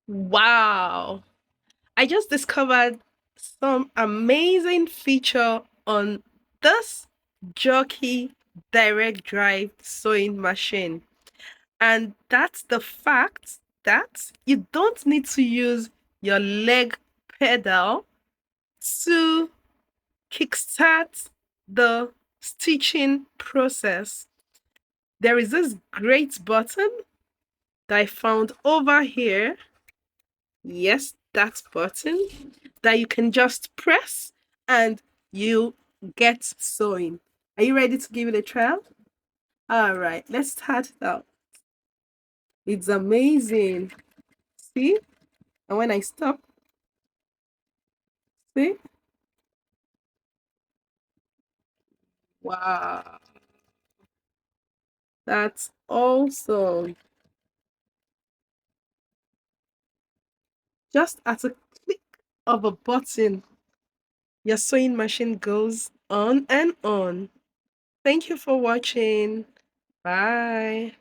Wow. I just discovered some amazing feature on this Jockey direct drive sewing machine. And that's the fact that you don't need to use your leg pedal to kickstart the stitching process. There is this great button that I found over here. Yes, that button that you can just press and you get sewing. Are you ready to give it a trial? All right, let's start it out. It's amazing. See? And when I stop, see? Wow, that's awesome. Just at a click of a button, your sewing machine goes on and on. Thank you for watching. Bye.